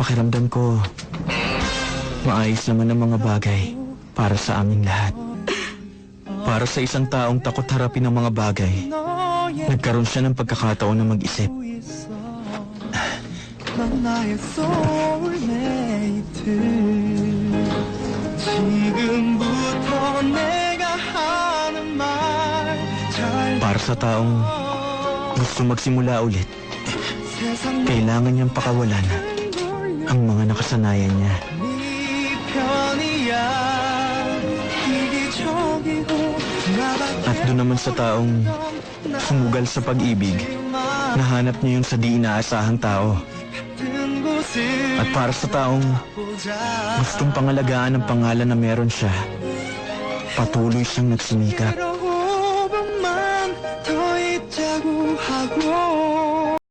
Pakiramdam ko, maayos naman ang mga bagay para sa aming lahat. Para sa isang taong takot harapin ang mga bagay, nagkaroon siya ng pagkakataon na mag-isip. Para sa taong gusto magsimula ulit, kailangan niyang pakawalan ang mga nakasanayan niya. At doon naman sa taong sumugal sa pag-ibig, nahanap niya yun sa di inaasahang tao. At para sa taong gustong pangalagaan ang pangalan na meron siya, patuloy siyang nagsimikap.